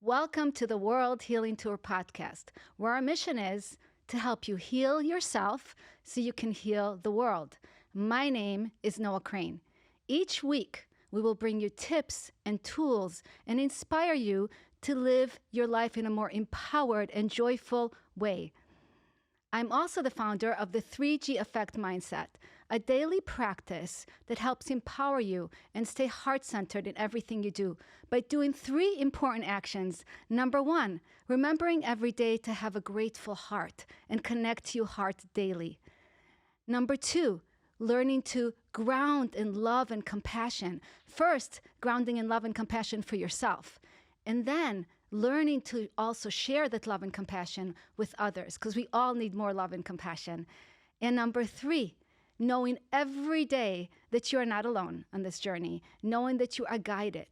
Welcome to the World Healing Tour podcast, where our mission is to help you heal yourself so you can heal the world. My name is Noah Crane. Each week, we will bring you tips and tools and inspire you to live your life in a more empowered and joyful way. I'm also the founder of the 3G Effect Mindset, a daily practice that helps empower you and stay heart-centered in everything you do by doing 3 important actions. Number 1, remembering every day to have a grateful heart and connect to your heart daily. Number 2, learning to ground in love and compassion. First, grounding in love and compassion for yourself, and then learning to also share that love and compassion with others, because we all need more love and compassion. And number 3, knowing every day that you are not alone on this journey, knowing that you are guided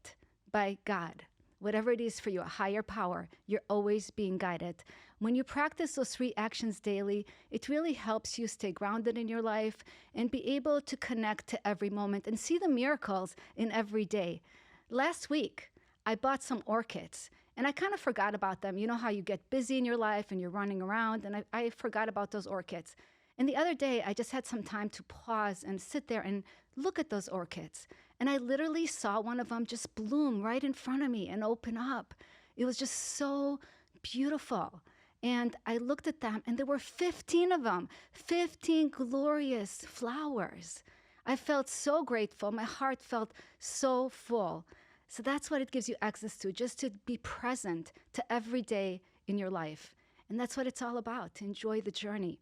by God. Whatever it is for you, a higher power, you're always being guided. When you practice those 3 actions daily, it really helps you stay grounded in your life and be able to connect to every moment and see the miracles in every day. Last week, I bought some orchids. And I kind of forgot about them. You know how you get busy in your life and you're running around, and I forgot about those orchids. And the other day, I just had some time to pause and sit there and look at those orchids. And I literally saw one of them just bloom right in front of me and open up. It was just so beautiful. And I looked at them, and there were 15 of them, 15 glorious flowers. I felt so grateful. My heart felt so full. So that's what it gives you access to, just to be present to every day in your life. And that's what it's all about, to enjoy the journey.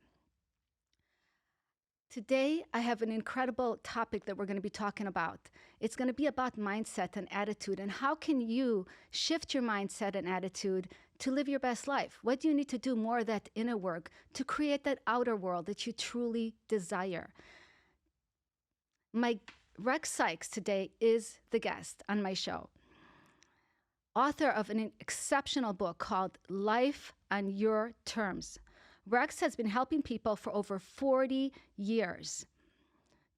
Today, I have an incredible topic that we're going to be talking about. It's going to be about mindset and attitude, and how can you shift your mindset and attitude to live your best life? What do you need to do more of that inner work to create that outer world that you truly desire? Rex Sikes today is the guest on my show, author of an exceptional book called Life on Your Terms. Rex has been helping people for over 40 years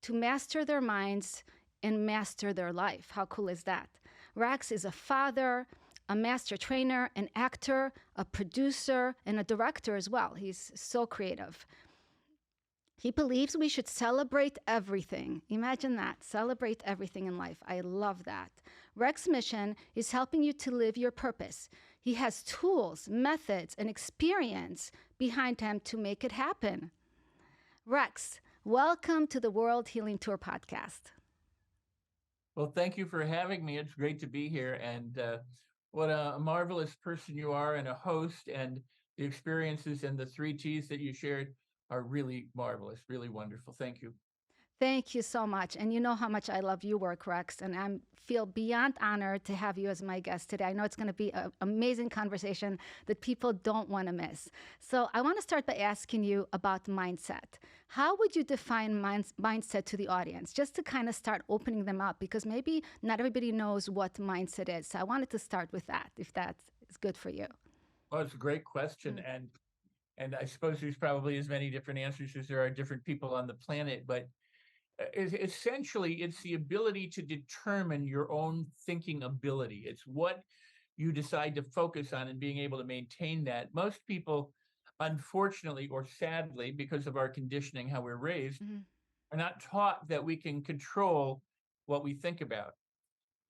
to master their minds and master their life. How cool is that? Rex is a father, a master trainer, an actor, a producer, and a director as well. He's so creative. He believes we should celebrate everything. Imagine that, celebrate everything in life. I love that. Rex's mission is helping you to live your purpose. He has tools, methods, and experience behind him to make it happen. Rex, welcome to the World Healing Tour podcast. Well, thank you for having me. It's great to be here. And what a marvelous person you are, and a host, and the experiences and the 3 T's that you shared are really marvelous, really wonderful. Thank you. Thank you so much. And you know how much I love your work, Rex, and I feel beyond honored to have you as my guest today. I know it's going to be an amazing conversation that people don't want to miss. So I want to start by asking you about mindset. How would you define mindset to the audience, just to kind of start opening them up, because maybe not everybody knows what mindset is. So I wanted to start with that, if that is good for you. Well, it's a great question. And I suppose there's probably as many different answers as there are different people on the planet. But essentially, it's the ability to determine your own thinking ability. It's what you decide to focus on and being able to maintain that. Most people, unfortunately or sadly, because of our conditioning, how we're raised, are not taught that we can control what we think about.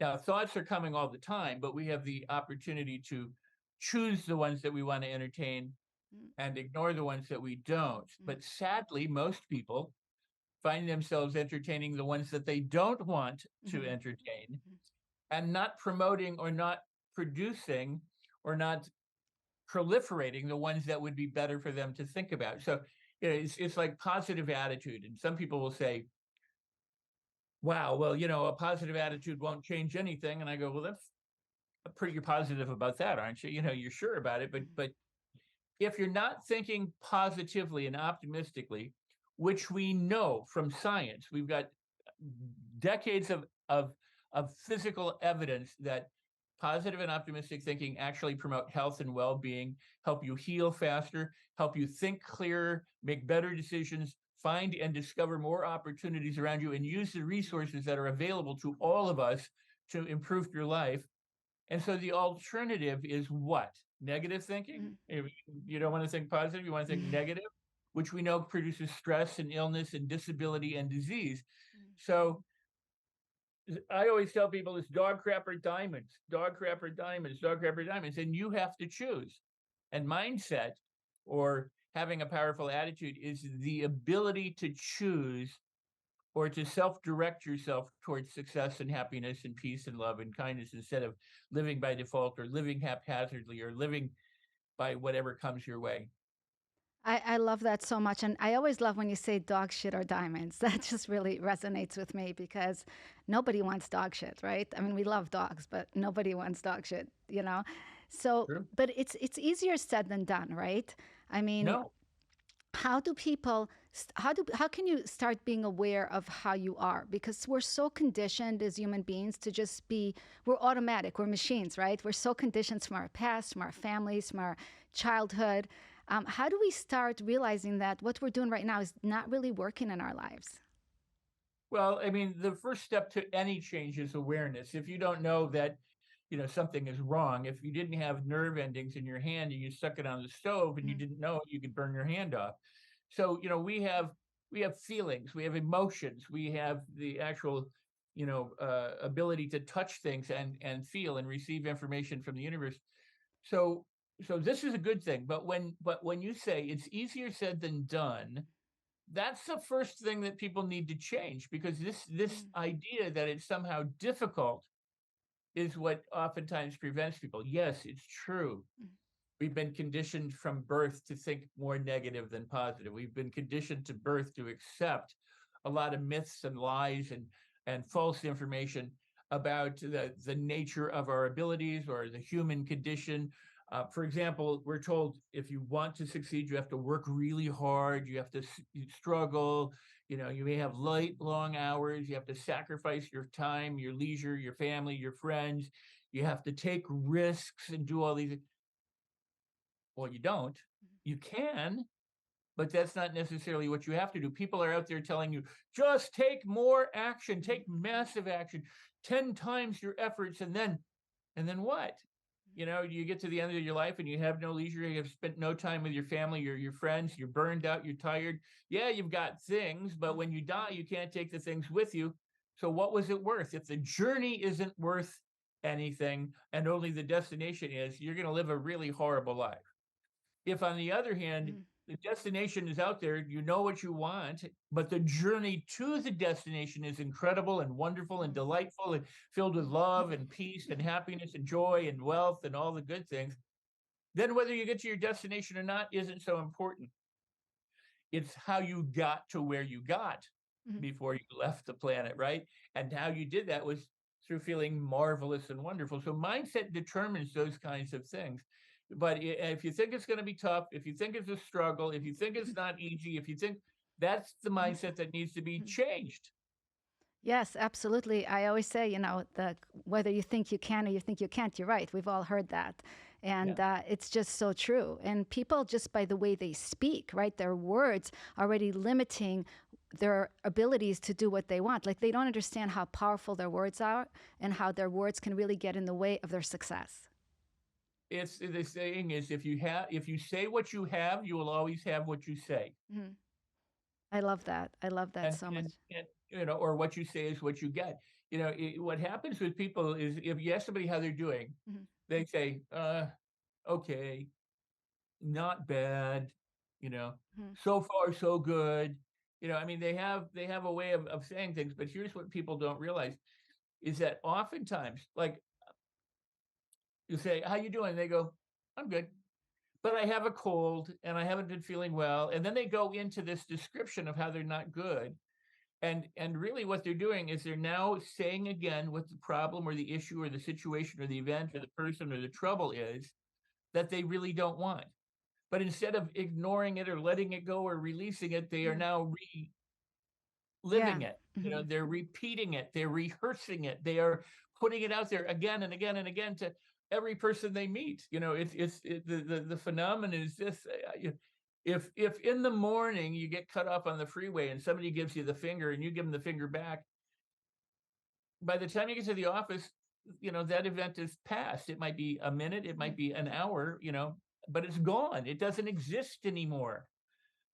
Now, thoughts are coming all the time, but we have the opportunity to choose the ones that we want to entertain and ignore the ones that we don't. But sadly, most people find themselves entertaining the ones that they don't want to entertain, and not promoting or not producing or not proliferating the ones that would be better for them to think about. So it's like positive attitude. And some people will say, wow, well, a positive attitude won't change anything. And I go, well, that's pretty positive about that, aren't you? You're sure about it. But if you're not thinking positively and optimistically, which we know from science, we've got decades of physical evidence that positive and optimistic thinking actually promote health and well-being, help you heal faster, help you think clearer, make better decisions, find and discover more opportunities around you, and use the resources that are available to all of us to improve your life. And so the alternative is what? Negative thinking? Mm, If you don't want to think positive, you want to think mm, negative, which we know produces stress and illness and disability and disease. mm, So I always tell people it's dog crap or diamonds, dog crap or diamonds, dog crap or diamonds, and you have to choose. And mindset or having a powerful attitude is the ability to choose or to self-direct yourself towards success and happiness and peace and love and kindness instead of living by default or living haphazardly or living by whatever comes your way. I love that so much. And I always love when you say dog shit or diamonds. That just really resonates with me because nobody wants dog shit, right? I mean, we love dogs, but nobody wants dog shit, you know? So, True? but it's easier said than done, right? I mean, No. how do people how can you start being aware of how you are, because we're so conditioned as human beings to just be, we're automatic, we're machines, right? We're so conditioned from our past, from our families, from our childhood. How do we start realizing that what we're doing right now is not really working in our lives? Well, I mean, the first step to any change is awareness. If you don't know that, something is wrong, if you didn't have nerve endings in your hand and you stuck it on the stove and you Mhm, didn't know it, you could burn your hand off. So, we have feelings, we have emotions, we have the actual, ability to touch things and feel and receive information from the universe. So, so this is a good thing. But when you say it's easier said than done, that's the first thing that people need to change because this mm, idea that it's somehow difficult is what oftentimes prevents people. Yes, it's true. mm, We've been conditioned from birth to think more negative than positive. We've been conditioned to birth to accept a lot of myths and lies and false information about the nature of our abilities or the human condition. For example, we're told if you want to succeed, you have to work really hard, you have to struggle, you may have late, long hours, you have to sacrifice your time, your leisure, your family, your friends, you have to take risks and do all these. Well, you don't. You can, but that's not necessarily what you have to do. People are out there telling you, just take more action, mm, take massive action, 10 times your efforts, and then what? You get to the end of your life and you have no leisure, you have spent no time with your family, your friends, you're burned out, you're tired. Yeah, you've got things, but mm, when you die, you can't take the things with you. So what was it worth? If the journey isn't worth anything and only the destination is, you're going to live a really horrible life. If, on the other hand, mm, the destination is out there, you know what you want, but the journey to the destination is incredible and wonderful and mm, delightful and filled with love and peace and happiness and joy and wealth and all the good things, then whether you get to your destination or not isn't so important. It's how you got to where you got mm. before you left the planet, right? And how you did that was through feeling marvelous and wonderful. So mindset determines those kinds of things. But if you think it's going to be tough, if you think it's a struggle, if you think it's not easy, if you think that's the mindset that needs to be changed. Yes, absolutely. I always say, the whether you think you can or you think you can't, you're right. We've all heard that. Yeah. And it's just so true. And people, just by the way they speak, right, their words already limiting their abilities to do what they want. Like they don't understand how powerful their words are and how their words can really get in the way of their success. It's the saying is if you say what you have, you will always have what you say. Mhm. I love that. I love that and so much. and and or what you say is what you get. What happens with people is if you ask somebody how they're doing, Mhm. they say, okay, not bad, you know, Mhm. so far so good. I mean, they have a way of saying things, but here's what people don't realize is that oftentimes, like, you say, how you doing? They go, I'm good, but I have a cold and I haven't been feeling well. And then they go into this description of how they're not good. And really what they're doing is they're now saying again what the problem or the issue or the situation or the event or the person or the trouble is that they really don't want. But instead of ignoring it or letting it go or releasing it, they are Mhm. now Yeah. reliving it. Mhm. They're repeating it, they're rehearsing it, they are putting it out there again and again and again to every person they meet. The phenomenon is this. If in the morning you get cut off on the freeway and somebody gives you the finger and you give them the finger back, by the time you get to the office, that event is past. It might be a minute, it might Mhm. be an hour, but it's gone. It doesn't exist anymore.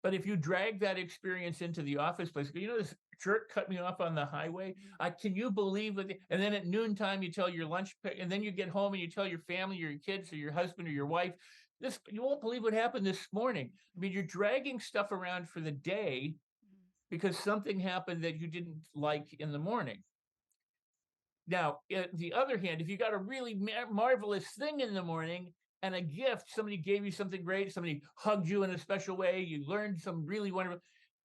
But if you drag that experience into the office place, this jerk cut me off on the highway. Mhm. Can you believe it? And then at noontime, you tell your and then you get home and you tell your family or your kids or your husband or your wife, this, you won't believe what happened this morning. I mean, you're dragging stuff around for the day Mhm. because something happened that you didn't like in the morning. Now, on the other hand, if you got a really marvelous thing in the morning and a gift, somebody gave you something great, somebody hugged you in a special way, you learned some really wonderful,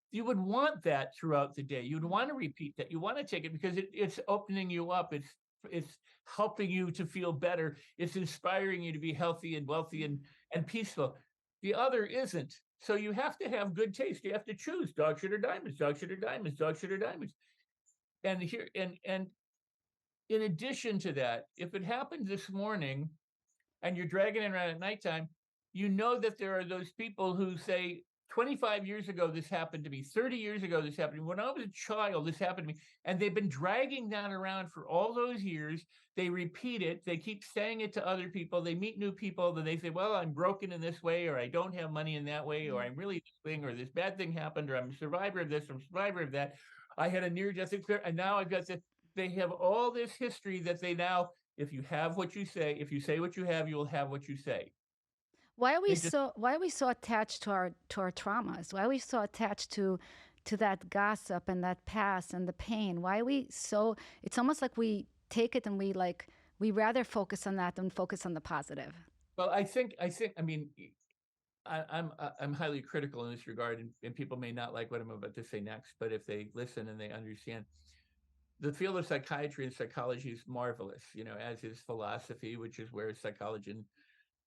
you would want that throughout the day. You'd want Mhm. to repeat that. You want to take it because it's opening you up. It's helping you to feel better. It's inspiring you to be healthy and wealthy Mhm. and peaceful. The other isn't. So you have to have good taste. You have to choose dog shit or diamonds, dog shit or diamonds, dog shit or diamonds. And here and in addition to that, if it happened this morning and you're dragging it around at nighttime, you know that there are those people who say, 25 years ago, this happened to me. 30 years ago, this happened to me. When I was a child, this happened to me. And they've been dragging that around for all those years. They repeat it. They keep saying it to other people. They meet new people. Then they say, well, I'm broken in this way, or I don't have money in that way, or Mhm. I'm really this thing, or this bad thing happened, or I'm a survivor of this, or I'm a survivor of that. I had a near death experience. And now I've got this. They have all this history that they now, if you have what you say, if you say what you have, you will have what you say. They just Why are we so attached to our traumas? Why are we so attached to that gossip and that past and the pain? Why are we so it's almost like we take it and we rather focus on that than focus on the positive. well, I think I mean I'm highly critical in this regard, and people may not like what I'm about to say next, but if they listen and they understand, the field of psychiatry and psychology is marvelous, as is philosophy, which is where psychology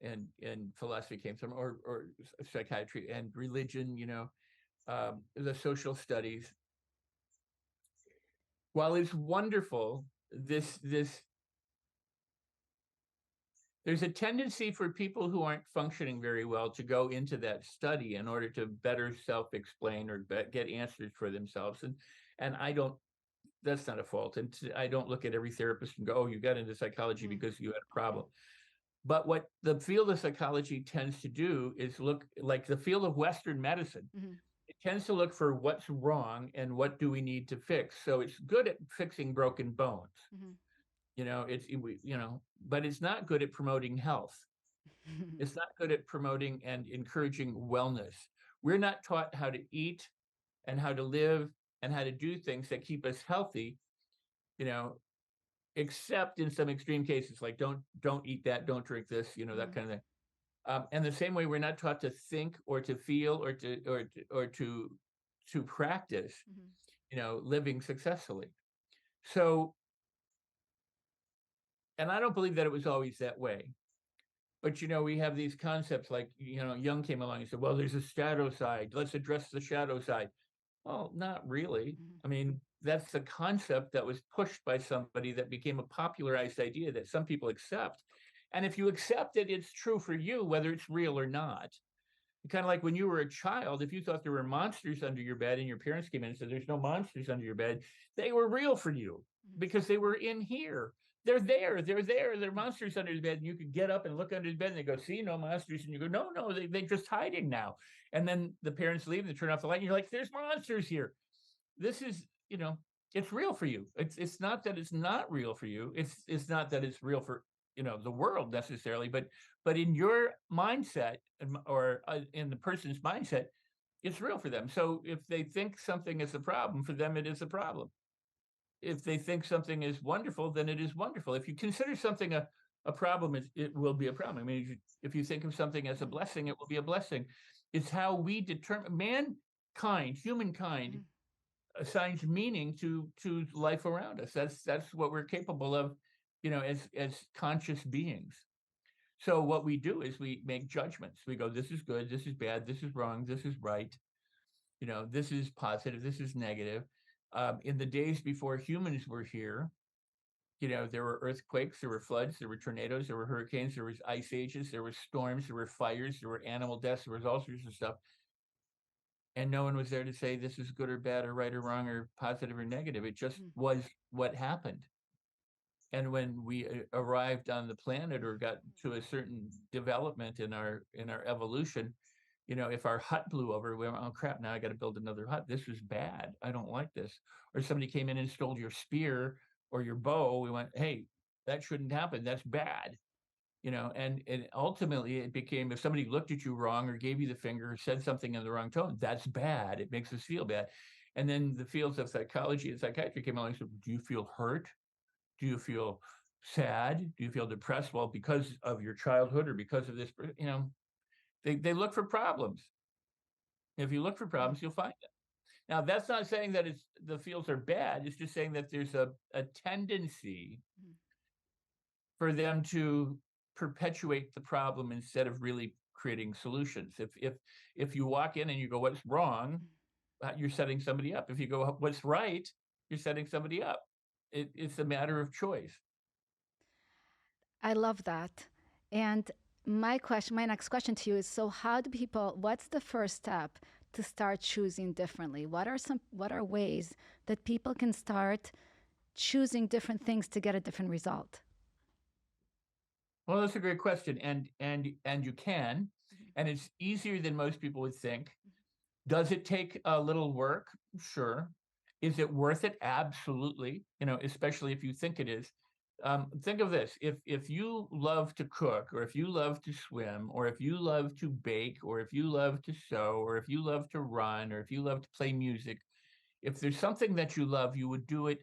and philosophy came from, or psychiatry and religion, the social studies. While it's wonderful, this there's a tendency for people who aren't functioning very well to go into that study in order to better self-explain or get answers for themselves. And I don't. That's not a fault. And I don't look at every therapist and go, "Oh, you got into psychology Mhm. because you had a problem." But what the field of psychology tends to do is look like the field of Western medicine. Mhm. It tends to look for what's wrong and what do we need to fix. So it's good at fixing broken bones. Mhm. But it's not good at promoting health. It's not good at promoting and encouraging wellness. We're not taught how to eat and how to live and how to do things that keep us healthy, you know, except in some extreme cases, like don't eat that, don't drink this, that Mhm. kind of thing. And the same way, we're not taught to think or to feel or to practice, Mhm. living successfully. So, and I don't believe that it was always that way. But we have these concepts like, Jung came along and said, well, there's a shadow side. Let's address the shadow side. Well, not really. Mhm. I mean, that's the concept that was pushed by somebody that became a popularized idea that some people accept. And if you accept it, it's true for you, whether it's real or not. Kind of like when you were a child, if you thought there were monsters under your bed and your parents came in and said, there's no monsters under your bed, they were real for you Mhm. because they were in here. They're monsters under the bed. And you could get up and look under the bed and they go, see, no monsters. And you go, no, no, they're just hiding now. And then the parents leave and they turn off the light and you're like, there's monsters here. This is, it's real for you. It's not that it's not real for you. It's not that it's real for the world necessarily, but in your mindset or in the person's mindset, it's real for them. So if they think something is a problem for them, it is a problem. If they think something is wonderful, then it is wonderful. If you consider something a problem, it will be a problem. I mean, if you think of something as a Mhm. blessing, it will be a blessing. It's how we determine humankind Mhm. assigns meaning to life around us. That's what we're capable of, as conscious beings. So what we do is we make judgments. We go, this is good, this is bad, this is wrong, this is right. This is positive, this is negative. In the days before humans were here, there were earthquakes, there were floods, there were tornadoes, there were hurricanes, there was ice ages, there were storms, there were fires, there were animal deaths, there was all sorts of stuff. And no one was there to say this is good or bad or right or wrong or positive or negative. It just Mhm. was what happened. And when we arrived on the planet or got to a certain development in our evolution, if our hut blew over, we went, oh crap, now I got to build another hut. This is bad. I don't like this. Or somebody came in and stole your spear or your bow. We went, hey, that shouldn't happen. That's bad. And ultimately it became, if somebody looked at you wrong or gave you the finger or said something in the wrong tone, that's bad. It makes us feel bad. And then the fields of psychology and psychiatry came along and said, do you feel hurt? Do you feel sad? Do you feel depressed? Well, because of your childhood or because of this, they look for problems. If you look for problems, you'll find them. Now, that's not saying that the fields are bad. It's just saying that there's a tendency for them to perpetuate the problem instead of really creating solutions. If you walk in and you go, "What's wrong?" You're setting somebody up. If you go, "What's right?" You're setting somebody up. It's a matter of choice. I love that. And my next question to you is, so how do people, what's the first step to start choosing differently? What are ways that people can start choosing different things to get a different result? Well, that's a great question, and you can, and it's easier than most people would think. Does it take a little work? Sure. Is it worth it? Absolutely. Especially if you think it is. Think of this: if you love to cook, or if you love to swim, or if you love to bake, or if you love to sew, or if you love to run, or if you love to play music, if there's something that you love, you would do it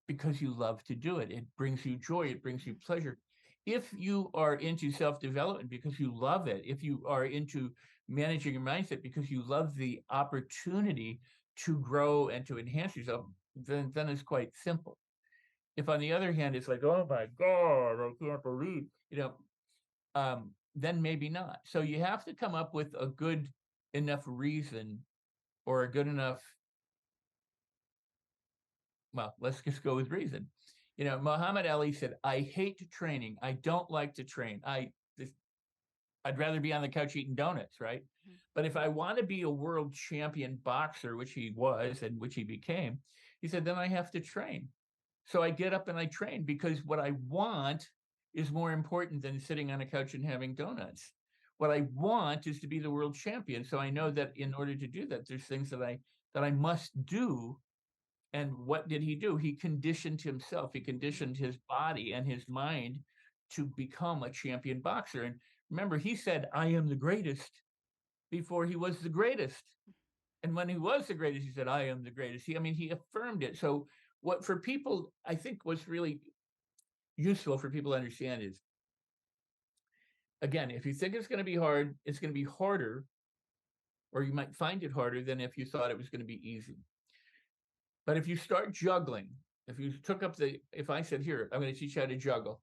because you love to do it. It brings you joy, it brings you pleasure. If you are into self development because you love it, if you are into managing your mindset because you love the opportunity to grow and to enhance yourself, then it's quite simple. If on the other hand, it's like, oh my God, I can't believe, then maybe not. So you have to come up with a good enough reason or a good enough, well, let's just go with reason. Muhammad Ali said, I hate training. I don't like to train. I'd rather be on the couch eating donuts, right? Mm-hmm. But if I want to be a world champion boxer, which he was and which he became, he said, then I have to train. So I get up and I train because what I want is more important than sitting on a couch and having donuts. What I want is to be the world champion. So I know that in order to do that, there's things that I must do. And what did he do? He conditioned himself. He conditioned his body and his mind to become a champion boxer. And remember, he said, I am the greatest before he was the greatest. And when he was the greatest, he said, I am the greatest. He affirmed it. So what for people, I think what's really useful for people to understand is, again, if you think it's going to be hard, it's going to be harder, or you might find it harder than if you thought it was going to be easy. But if you start juggling, if I said, here, I'm going to teach you how to juggle,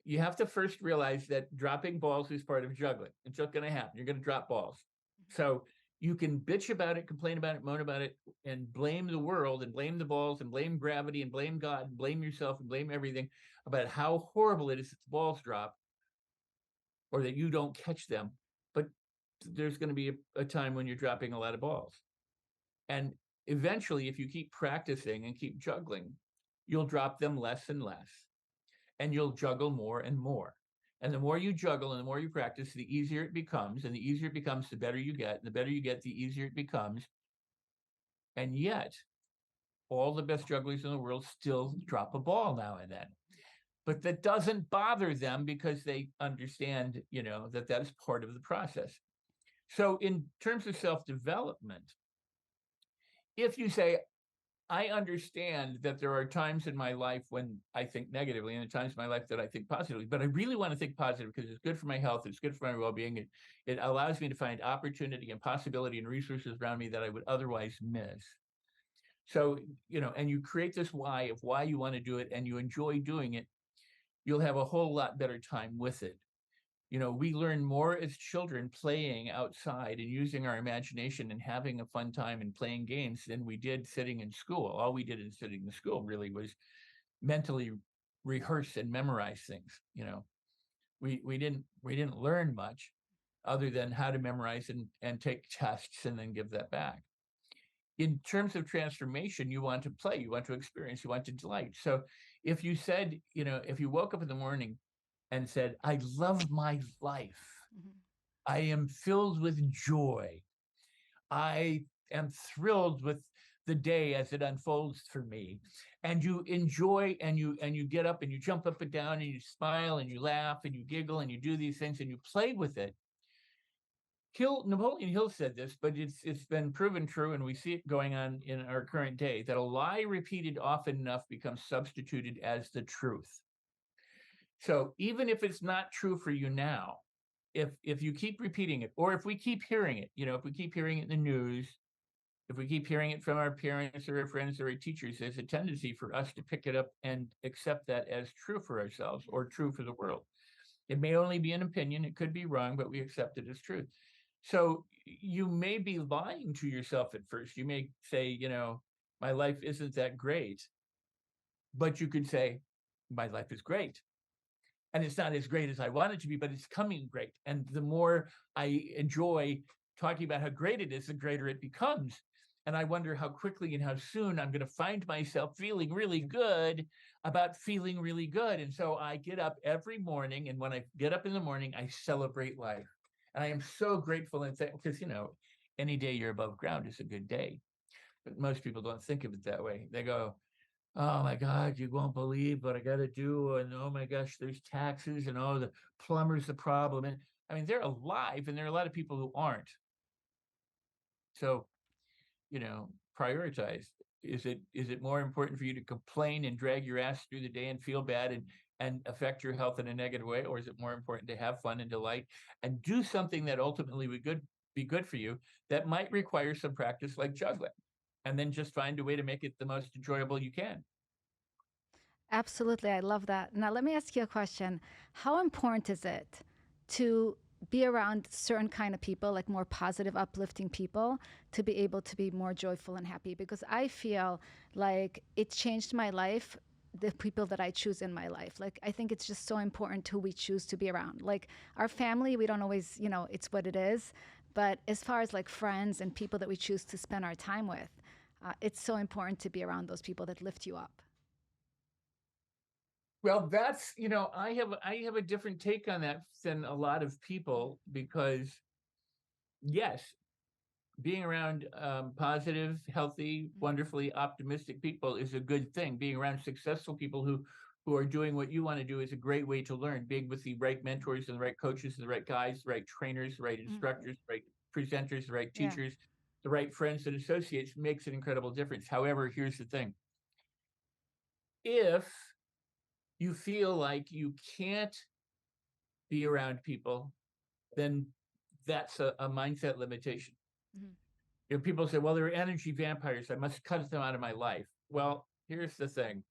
you have to first realize that dropping balls is part of juggling. It's just going to happen. You're going to drop balls. So you can bitch about it, complain about it, moan about it, and blame the world and blame the balls and blame gravity and blame God and blame yourself and blame everything about how horrible it is that the balls drop or that you don't catch them. But there's going to be a time when you're dropping a lot of balls. And eventually, if you keep practicing and keep juggling, you'll drop them less and less, and you'll juggle more and more. And the more you juggle and the more you practice, the easier it becomes. And the easier it becomes, the better you get. And the better you get, the easier it becomes. And yet, all the best jugglers in the world still drop a ball now and then. But that doesn't bother them because they understand, that that's part of the process. So in terms of self-development, if you say, I understand that there are times in my life when I think negatively and times in my life that I think positively, but I really want to think positive because it's good for my health, it's good for my well-being. It allows me to find opportunity and possibility and resources around me that I would otherwise miss. So, and you create this why of why you want to do it and you enjoy doing it, you'll have a whole lot better time with it. We learn more as children playing outside and using our imagination and having a fun time and playing games than we did sitting in school. All we did in sitting in school really was mentally rehearse and memorize things. We didn't learn much other than how to memorize and take tests and then give that back. In terms of transformation, you want to play, you want to experience, you want to delight. So If you said, if you woke up in the morning and said, I love my life, Mhm. I am filled with joy, I am thrilled with the day as it unfolds for me, and you enjoy, and you get up and you jump up and down and you smile and you laugh and you giggle and you do these things and you play with it. Napoleon Hill said this, but it's been proven true, and we see it going on in our current day, that a lie repeated often enough becomes substituted as the truth. So even if it's not true for you now, if you keep repeating it, or if we keep hearing it, if we keep hearing it in the news, if we keep hearing it from our parents or our friends or our teachers, there's a tendency for us to pick it up and accept that as true for ourselves or true for the world. It may only be an opinion, it could be wrong, but we accept it as truth. So you may be lying to yourself at first. You may say, my life isn't that great, but you could say, my life is great. And it's not as great as I want it to be, but it's coming great. And the more I enjoy talking about how great it is, the greater it becomes. And I wonder how quickly and how soon I'm going to find myself feeling really good about feeling really good. And so I get up every morning. And when I get up in the morning, I celebrate life. And I am so grateful and thankful because, any day you're above ground is a good day. But most people don't think of it that way. They go, oh my God, you won't believe what I got to do. And oh my gosh, there's taxes, and oh, the plumber's the problem. And I mean, they're alive, and there are a lot of people who aren't. So, prioritize. Is it more important for you to complain and drag your ass through the day and feel bad and affect your health in a negative way? Or is it more important to have fun and delight and do something that ultimately would be good for you, that might require some practice like juggling? And then just find a way to make it the most enjoyable you can. Absolutely. I love that. Now, let me ask you a question. How important is it to be around certain kind of people, like more positive, uplifting people, to be able to be more joyful and happy? Because I feel like it changed my life, the people that I choose in my life. Like, I think it's just so important who we choose to be around. Like, our family, we don't always, it's what it is. But as far as like friends and people that we choose to spend our time with, it's so important to be around those people that lift you up. Well, that's, I have a different take on that than a lot of people, because yes, being around positive, healthy, wonderfully optimistic people is a good thing. Being around successful people who are doing what you want to do is a great way to learn. Being with the right mentors and the right coaches and the right guys, the right trainers, the right Mm. instructors, the right presenters, the right Yeah. teachers, the right friends and associates makes an incredible difference. However, here's the thing. If you feel like you can't be around people, then that's a mindset limitation. Mhm. People say, well, they're energy vampires, I must cut them out of my life. Well, here's the thing.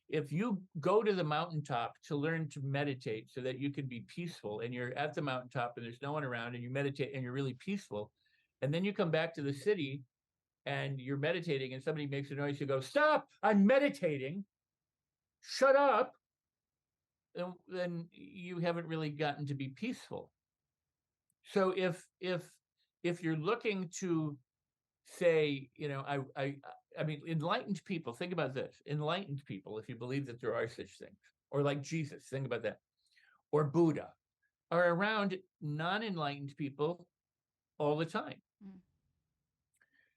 If you go to the mountaintop to learn to meditate so that you can be peaceful, and you're at the mountaintop and there's no one around, and you meditate and you're really peaceful, and then you come back to the city and you're meditating and somebody makes a noise, you go, stop, I'm meditating, shut up, then you haven't really gotten to be peaceful. So if you're looking to say, I mean, enlightened people, think about this. Enlightened people, if you believe that there are such things, or like Jesus, think about that, or Buddha, are around non-enlightened people all the time. Mm.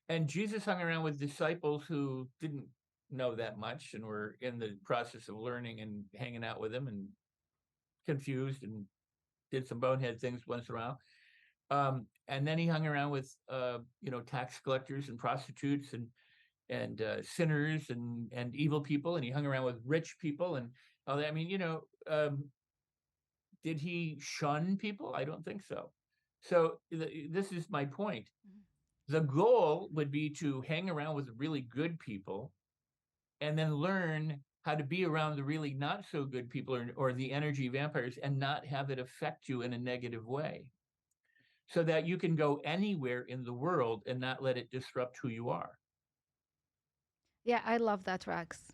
And Jesus hung around with disciples who didn't know that much and were in the process of learning and hanging out with him and confused and did some bonehead things once in a while. And then he hung around with tax collectors and prostitutes and sinners and evil people, and he hung around with rich people and all that. I mean, did he shun people? I don't think so. So this is my point. Mhm. The goal would be to hang around with really good people and then learn how to be around the really not so good people, or the energy vampires, and not have it affect you in a negative way, so that you can go anywhere in the world and not let it disrupt who you are. Yeah, I love that, Rex.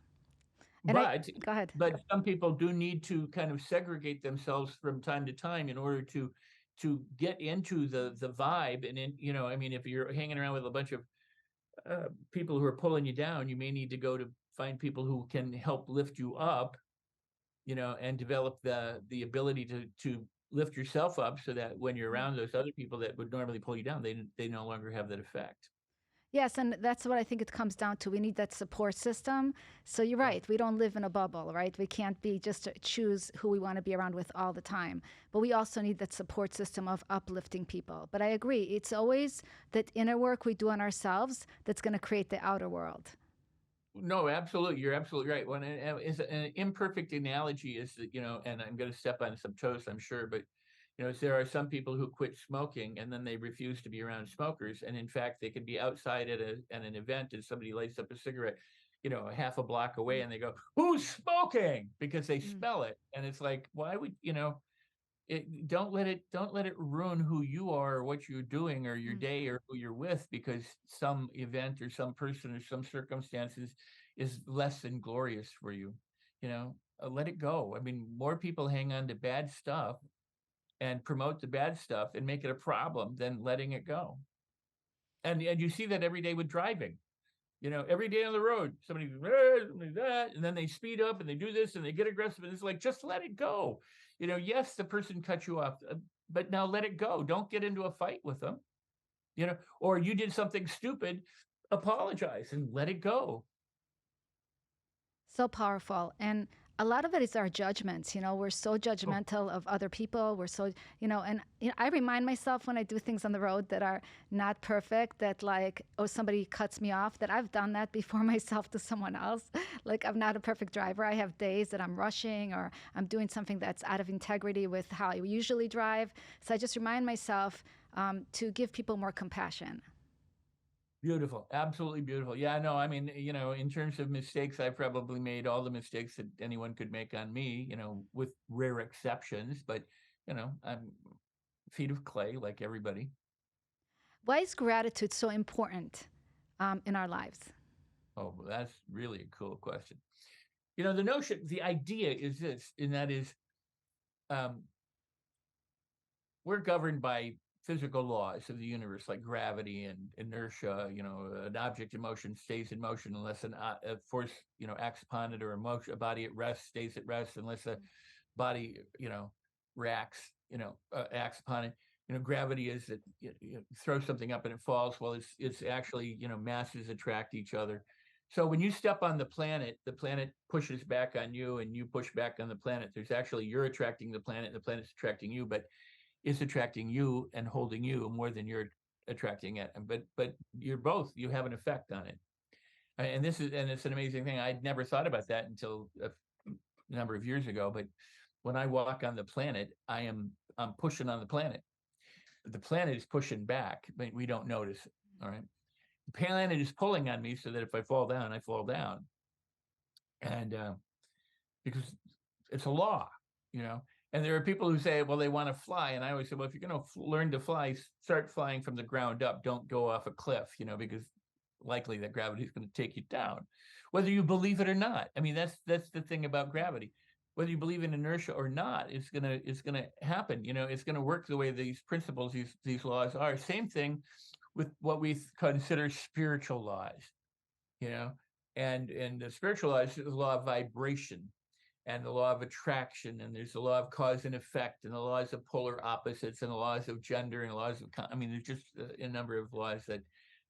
And I But go ahead. but some people do need to kind of segregate themselves from time to time in order to get into the vibe. And I mean, if you're hanging around with a bunch of people who are pulling you down, you may need to go to find people who can help lift you up, and develop the ability to lift yourself up so that when you're Mm. around those other people that would normally pull you down, they no longer have that effect. Yes, and that's what I think it comes down to. We need that support system. So you're Yeah. right. We don't live in a bubble, right? We can't be just to choose who we want to be around with all the time. But we also need that support system of uplifting people. But I agree. It's always that inner work we do on ourselves that's going to create the outer world. No, absolutely. You're absolutely right. When is an imperfect analogy is that, and I'm going to step on some toes, I'm sure, but there are some people who quit smoking and then they refuse to be around smokers. And in fact, they could be outside at an event and somebody lights up a cigarette, a half a block away, Mm. and they go, "Who's smoking?" Because they Mm. smell it. And it's like, why would, don't let it ruin who you are or what you're doing or your Mm. day or who you're with because some event or some person or some circumstances is less than glorious for you. Let it go. I mean, more people hang on to bad stuff and promote the bad stuff and make it a problem than letting it go. And you see that every day with driving. Every day on the road, somebody that, and then they speed up and they do this and they get aggressive. And it's like, just let it go. Yes, the person cut you off, but now let it go. Don't get into a fight with them, or you did something stupid, apologize and let it go. So powerful. And a lot of it is our judgments. We're so Oh, judgmental of other people. We're so, and I remind myself when I do things on the road that are not perfect, that like, oh, somebody cuts me off, that I've done that before myself to someone else. Like, I'm not a perfect driver. I have days that I'm rushing or I'm doing something that's out of integrity with how I usually drive. So I just remind myself to give people more compassion. beautiful. Absolutely beautiful. Yeah, no, I mean, in terms of mistakes, I've probably made all the mistakes that anyone could make on me, with rare exceptions, but, I'm feet of clay like everybody. Why is gratitude so important in our lives? Oh, well, that's really a cool question. The idea is this, and that is, um, we're governed by physical laws of the universe, like gravity and inertia. An object in motion stays in motion unless a force, acts upon it, or a body at rest stays at rest unless a body, reacts, acts upon it. Gravity is that you throw something up and it falls. Well, it's actually, masses attract each other. So when you step on the planet pushes back on you, and you push back on the planet. There's actually you're attracting the planet's attracting you, but it's attracting you and holding you more than you're attracting it. But you have an effect on it. And it's an amazing thing. I'd never thought about that until a number of years ago. But when I walk on the planet, I'm pushing on the planet. The planet is pushing back, but we don't notice it. All right. The planet is pulling on me so that if I fall down, I fall down. And because it's a law, you know. And there are people who say, well, they want to fly. And I always say, well, if you're going to learn to fly, start flying from the ground up. Don't go off a cliff, because likely that gravity is going to take you down, whether you believe it or not. I mean, that's the thing about gravity. Whether you believe in inertia or not, it's gonna happen. It's gonna work the way these principles, these laws are. Same thing with what we consider spiritual laws, you know, and the spiritual laws is the law of vibration and the law of attraction, and there's the law of cause and effect, and the laws of polar opposites, and the laws of gender, and laws of I mean, there's just a number of laws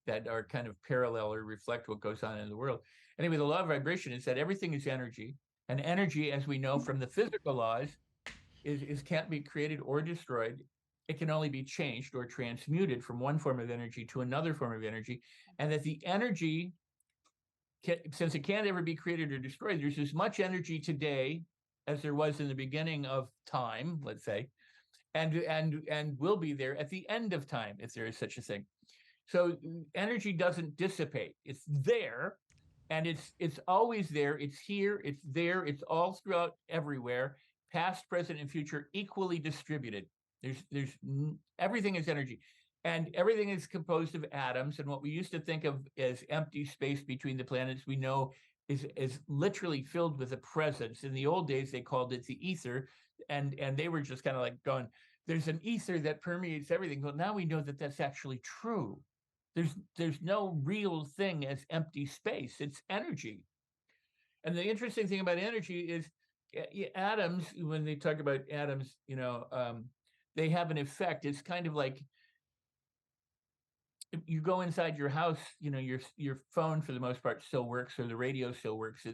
that are kind of parallel or reflect what goes on in the world. Anyway, the law of vibration is that everything is energy, and energy, as we know from the physical laws, is can't be created or destroyed. It can only be changed or transmuted from one form of energy to another form of energy, and that the energy since it can't ever be created or destroyed, there's as much energy today as there was in the beginning of time, let's say, and will be there at the end of time if there is such a thing. So energy doesn't dissipate; it's there, and it's always there. It's here. It's there. It's all throughout everywhere, past, present, and future, equally distributed. There's everything is energy, and everything is composed of atoms. And what we used to think of as empty space between the planets, we know is literally filled with a presence. In the old days, they called it the ether, and they were just kind of like going, "There's an ether that permeates everything." Well, now we know that that's actually true. There's no real thing as empty space. It's energy. And the interesting thing about energy is atoms, when they talk about atoms, they have an effect. It's kind of like you go inside your house, your phone for the most part still works, or the radio still works.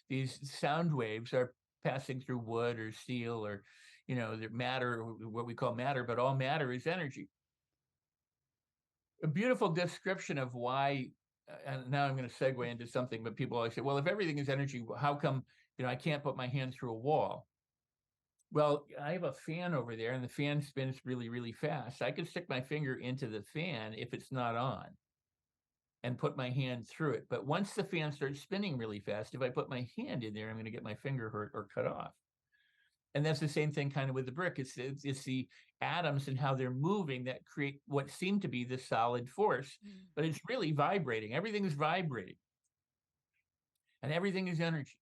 These sound waves are passing through wood or steel or, the matter, what we call matter, but all matter is energy. A beautiful description of why, and now I'm going to segue into something, but people always say, well, if everything is energy, how come, I can't put my hand through a wall? Well, I have a fan over there and the fan spins really, really fast. I could stick my finger into the fan if it's not on and put my hand through it. But once the fan starts spinning really fast, if I put my hand in there, I'm going to get my finger hurt or cut off. And that's the same thing kind of with the brick. It's the atoms and how they're moving that create what seem to be the solid force, but it's really vibrating. Everything is vibrating, and everything is energy.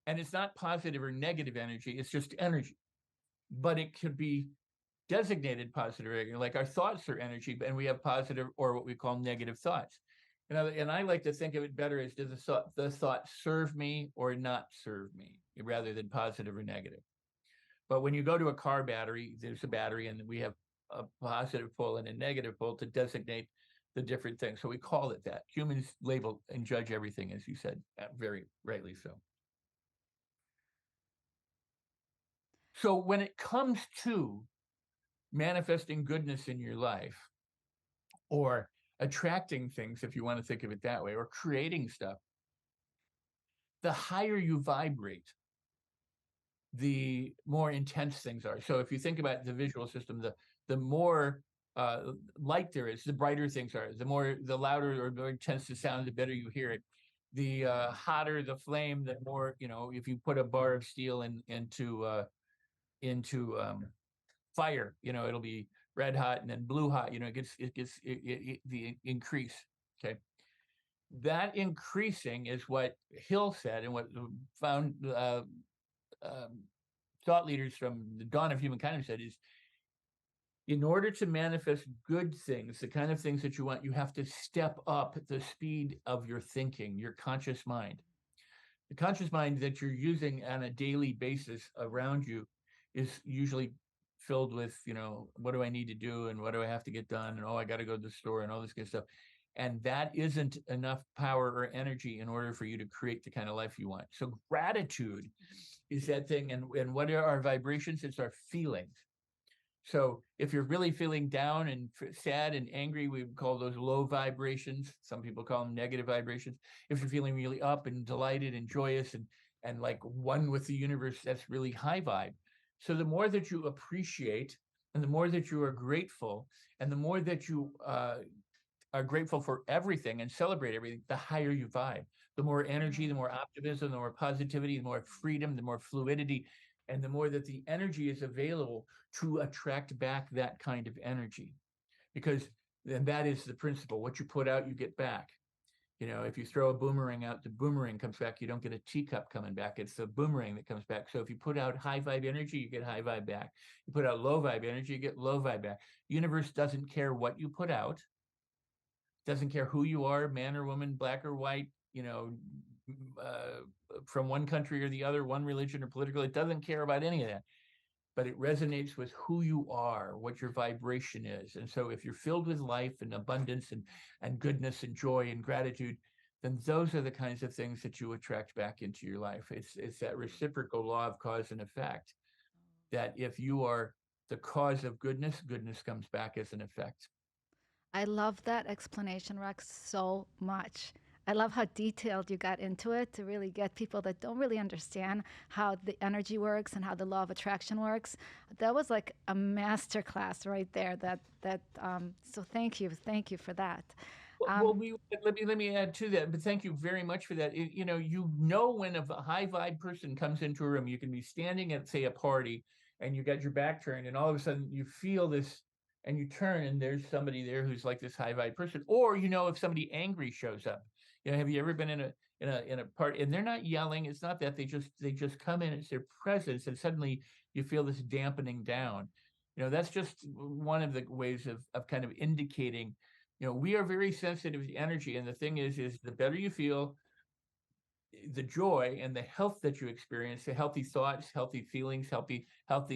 And it's not positive or negative energy; it's just energy. But it could be designated positive energy, like our thoughts are energy, and we have positive or what we call negative thoughts. And I like to think of it better as, does the thought serve me or not serve me, rather than positive or negative. But when you go to a car battery, there's a battery, and we have a positive pole and a negative pole to designate the different things. So we call it that. Humans label and judge everything, as you said, very rightly so. So when it comes to manifesting goodness in your life, or attracting things, if you want to think of it that way, or creating stuff, the higher you vibrate, the more intense things are. So if you think about the visual system, the more light there is, the brighter things are. The louder or more intense the sound, the better you hear it. The hotter the flame, the more, if you put a bar of steel into fire, it'll be red hot and then blue hot. The increase. Okay. That increasing is what Hill said, and what found thought leaders from the dawn of humankind said is, in order to manifest good things, the kind of things that you want, you have to step up the speed of your thinking, your conscious mind. The conscious mind that you're using on a daily basis around you is usually filled with, what do I need to do, and what do I have to get done, and I got to go to the store, and all this kind of stuff. And that isn't enough power or energy in order for you to create the kind of life you want. So gratitude is that thing. And what are our vibrations? It's our feelings. So if you're really feeling down and sad and angry, we would call those low vibrations. Some people call them negative vibrations. If you're feeling really up and delighted and joyous and like one with the universe, that's really high vibe. So the more that you appreciate, and the more that you are grateful, and the more that you are grateful for everything and celebrate everything, the higher you vibe. The more energy, the more optimism, the more positivity, the more freedom, the more fluidity, and the more that the energy is available to attract back that kind of energy. Because then that is the principle. What you put out, you get back. If you throw a boomerang out, the boomerang comes back. You don't get a teacup coming back. It's the boomerang that comes back. So if you put out high vibe energy, you get high vibe back. You put out low vibe energy, you get low vibe back. Universe doesn't care what you put out, doesn't care who you are, man or woman, black or white, from one country or the other, one religion or political. It doesn't care about any of that, but it resonates with who you are, what your vibration is. And so if you're filled with life and abundance and goodness and joy and gratitude, then those are the kinds of things that you attract back into your life. It's that reciprocal law of cause and effect, that if you are the cause of goodness, goodness comes back as an effect. I love that explanation, Rex, so much. I love how detailed you got into it to really get people that don't really understand how the energy works and how the law of attraction works. That was like a master class right there. So thank you for that. Well, let me add to that. But thank you very much for that. When a high vibe person comes into a room, you can be standing at, say, a party, and you got your back turned, and all of a sudden you feel this, and you turn, and there's somebody there who's like this high vibe person. Or if somebody angry shows up, have you ever been in a party and they're not yelling? It's not that they just come in. It's their presence, and suddenly you feel this dampening down. That's just one of the ways of kind of indicating. We are very sensitive to energy, and the thing is the better you feel, the joy and the health that you experience, the healthy thoughts, healthy feelings, healthy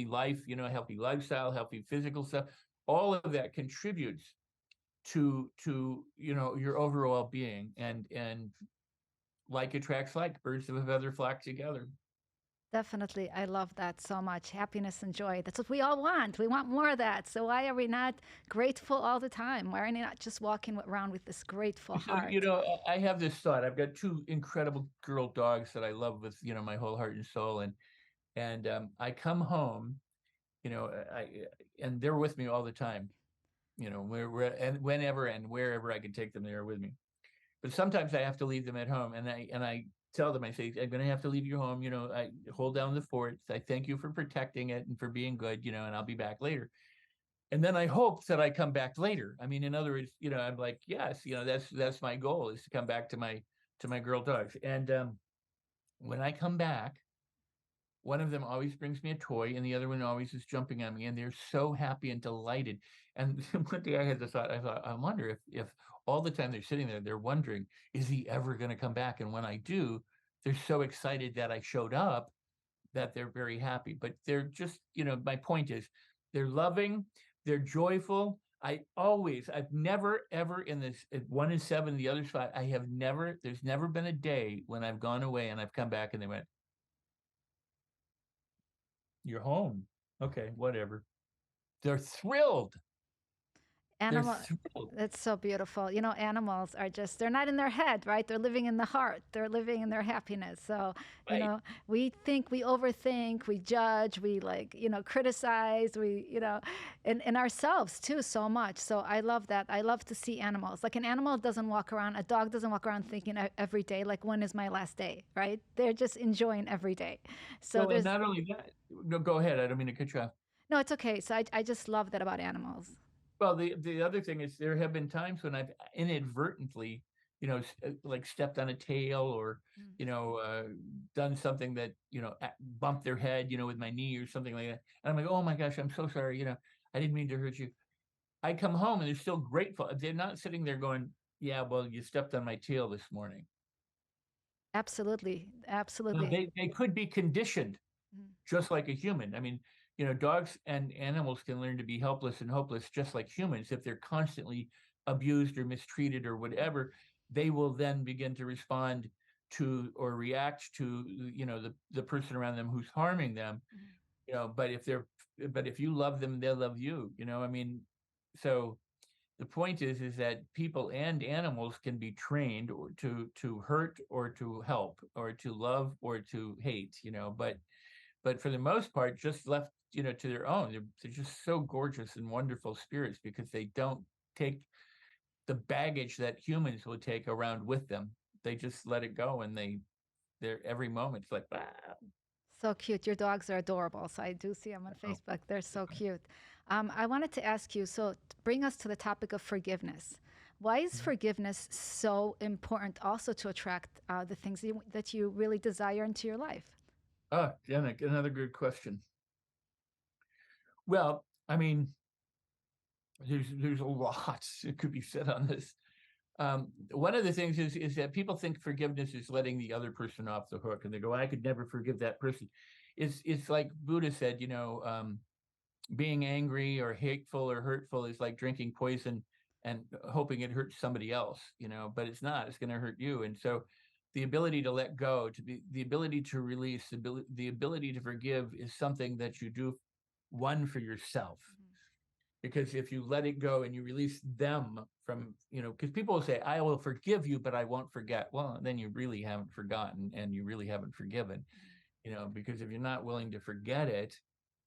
life, healthy lifestyle, healthy physical stuff, all of that contributes to your overall being, and like attracts like, birds of a feather flock together. Definitely. I love that so much. Happiness and joy. That's what we all want. We want more of that. So why are we not grateful all the time? Why are we not just walking around with this grateful So, heart? I have this thought. I've got two incredible girl dogs that I love with, my whole heart and soul. And I come home, I and they're with me all the time, where and whenever and wherever I can take them, they're with me. But sometimes I have to leave them at home, and I tell them, I say, I'm going to have to leave your home. I hold down the fort. I thank you for protecting it and for being good, and I'll be back later. And then I hope that I come back later. I mean, in other words, I'm like, yes, that's my goal, is to come back to my girl dogs. And when I come back, one of them always brings me a toy, and the other one always is jumping on me, and they're so happy and delighted. And one day I had the thought, I wonder if all the time they're sitting there, they're wondering, is he ever going to come back? And when I do, they're so excited that I showed up, that they're very happy. But they're just, my point is, they're loving, they're joyful. I've never, ever, in this, one in seven, the other five, there's never been a day when I've gone away and I've come back and they went, "You're home." Okay, whatever. They're thrilled. They're Animal, thrilled. that's so beautiful. Animals are just, they're not in their head, right? They're living in the heart. They're living in their happiness. So, Right. we think, we overthink, we judge, we like, criticize, and ourselves too so much. So I love that. I love to see animals. Like, an animal doesn't walk around, a dog doesn't walk around thinking every day, like, when is my last day, right? They're just enjoying every day. So Well, and there's, not only that, no, go ahead. I don't mean to cut you off. no, it's okay. So I just love that about animals. Well, the other thing is, there have been times when I've inadvertently, like, stepped on a tail, or, Mm. done something that, bumped their head, with my knee or something like that. And I'm like, oh my gosh, I'm so sorry. I didn't mean to hurt you. I come home and they're still grateful. They're not sitting there going, yeah, well, you stepped on my tail this morning. Absolutely. Now, Absolutely. they could be conditioned Mm. just like a human. I mean, dogs and animals can learn to be helpless and hopeless just like humans. If they're constantly abused or mistreated or whatever, they will then begin to respond to or react to, the person around them who's harming them. Mhm. But if you love them, they'll love you. I mean, so the point is that people and animals can be trained, or to hurt or to help, or to love or to hate. But for the most part, just left, to their own, they're just so gorgeous and wonderful spirits, because they don't take the baggage that humans would take around with them. They just let it go, and they're every moment. It's like, wow. So cute. Your dogs are adorable. So I do see them on Oh, Facebook. They're so cute. I wanted to ask you, so bring us to the topic of forgiveness. Why is forgiveness so important also to attract the things that you really desire into your life? Janet, another good question. Well, I mean, there's a lot that could be said on this. One of the things is that people think forgiveness is letting the other person off the hook, and they go, "I could never forgive that person." It's like Buddha said, being angry or hateful or hurtful is like drinking poison and hoping it hurts somebody else, but it's not. It's going to hurt you. And so, the ability to let go, the ability to release, the ability to forgive, is something that you do, one, for yourself. Because if you let it go and you release them from, because people will say, I will forgive you, but I won't forget. Well, then you really haven't forgotten, and you really haven't forgiven, because if you're not willing to forget it,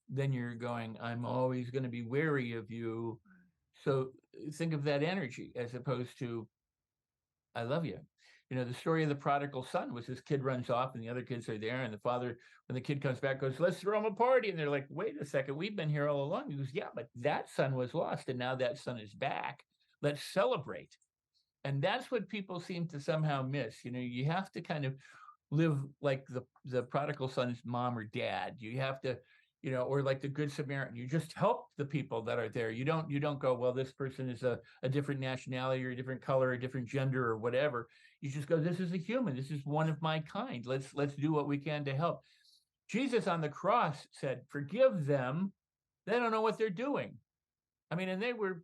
then you're going, I'm always going to be wary of you. So think of that energy as opposed to, I love you. The story of the prodigal son was, this kid runs off and the other kids are there. And the father, when the kid comes back, goes, let's throw him a party. And they're like, wait a second, we've been here all along. He goes, yeah, but that son was lost and now that son is back. Let's celebrate. And that's what people seem to somehow miss. You have to kind of live like the prodigal son's mom or dad. You have to, or like the Good Samaritan. You just help the people that are there. You don't go, well, this person is a different nationality or a different color, a different gender or whatever. You just go, this is a human. This is one of my kind. Let's do what we can to help. Jesus on the cross said, forgive them. They don't know what they're doing. I mean, and they were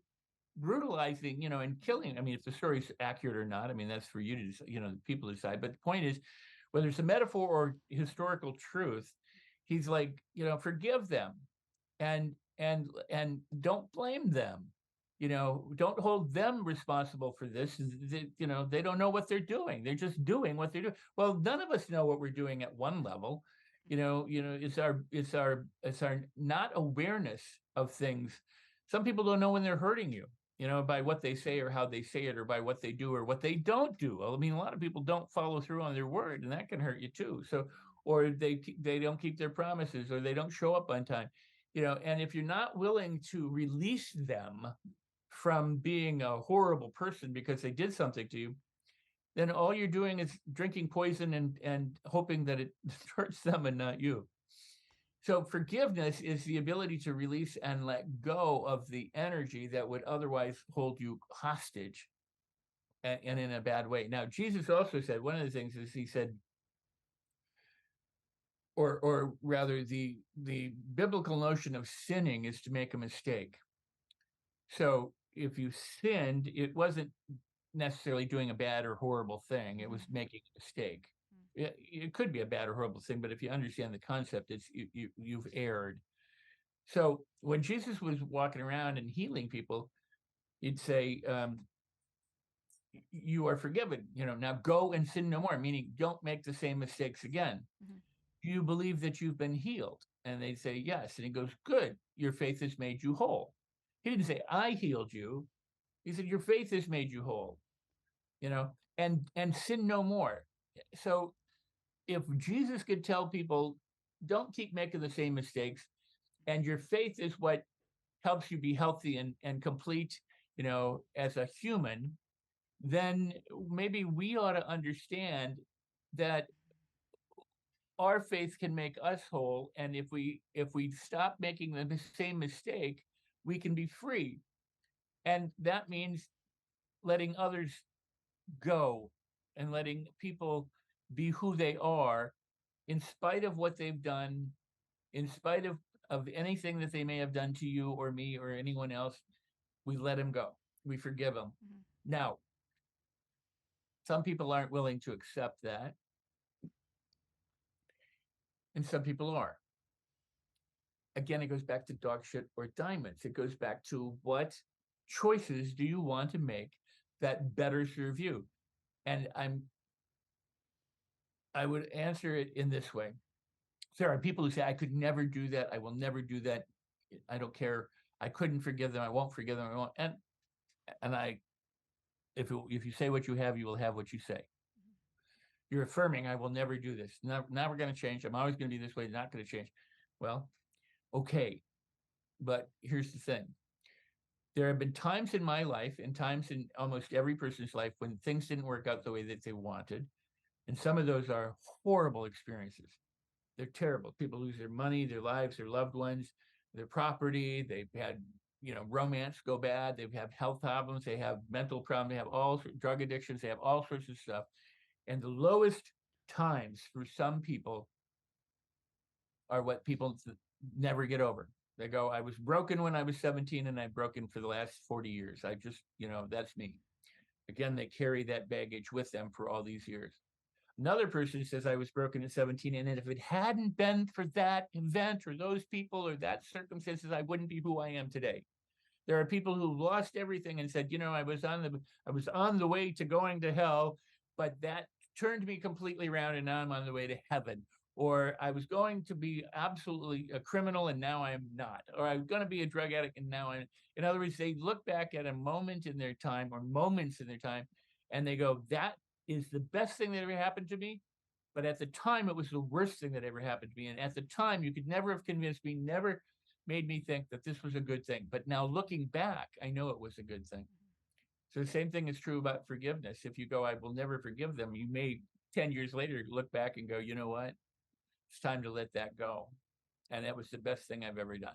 brutalizing, and killing. I mean, if the story's accurate or not, I mean, that's for you to, the people decide. But the point is, whether it's a metaphor or historical truth, he's like, forgive them, and don't blame them. Don't hold them responsible for this. They don't know what they're doing. They're just doing what they're doing. Well, none of us know what we're doing at one level. It's our not awareness of things. Some people don't know when they're hurting you, by what they say or how they say it, or by what they do or what they don't do. Well, I mean, a lot of people don't follow through on their word, and that can hurt you too. So, or they don't keep their promises, or they don't show up on time. And if you're not willing to release them from being a horrible person because they did something to you, then all you're doing is drinking poison and hoping that it hurts them and not you. So forgiveness is the ability to release and let go of the energy that would otherwise hold you hostage, and in a bad way. Now, Jesus also said, one of the things is, he said, or rather, the biblical notion of sinning is to make a mistake. So if you sinned, it wasn't necessarily doing a bad or horrible thing. It was making a mistake. It could be a bad or horrible thing, but if you understand the concept, it's you've erred. So when Jesus was walking around and healing people, he'd say, you are forgiven. Now go and sin no more, meaning don't make the same mistakes again. Do you believe that you've been healed? And they'd say, yes. And he goes, good. Your faith has made you whole. He didn't say, I healed you. He said, your faith has made you whole, and sin no more. So if Jesus could tell people, don't keep making the same mistakes, and your faith is what helps you be healthy and complete, as a human, then maybe we ought to understand that our faith can make us whole. And if we stop making the same mistake, we can be free. And that means letting others go and letting people be who they are, in spite of what they've done, in spite of anything that they may have done to you or me or anyone else. We let them go. We forgive them. Now, some people aren't willing to accept that, and some people are. Again, it goes back to dog shit or diamonds. It goes back to, what choices do you want to make that better serve you? And I would answer it in this way. There are people who say, I could never do that. I will never do that. I don't care. I couldn't forgive them. I won't forgive them. I won't. And if you say what you have, you will have what you say. You're affirming, I will never do this. Never going to change. I'm always going to be this way. Not going to change. Well, okay. But here's the thing. There have been times in my life, and times in almost every person's life, when things didn't work out the way that they wanted. And some of those are horrible experiences. They're terrible. People lose their money, their lives, their loved ones, their property. They've had, romance go bad. They've had health problems. They have mental problems. They have all drug addictions. They have all sorts of stuff. And the lowest times for some people are what people never get over. They go, I was broken when I was 17, and I've broken for the last 40 years. I just, that's me. Again, they carry that baggage with them for all these years. Another person says, I was broken at 17, and if it hadn't been for that event or those people or that circumstances, I wouldn't be who I am today. There are people who lost everything and said, I was on the way to going to hell, but that turned me completely around, and now I'm on the way to heaven. Or I was going to be absolutely a criminal, and now I am not. Or I was going to be a drug addict, and now I'm. In other words, they look back at a moment in their time, or moments in their time, and they go, that is the best thing that ever happened to me. But at the time, it was the worst thing that ever happened to me. And at the time, you could never have convinced me, never made me think that this was a good thing. But now looking back, I know it was a good thing. So the same thing is true about forgiveness. If you go, I will never forgive them, you may 10 years later look back and go, you know what? It's time to let that go. And that was the best thing I've ever done.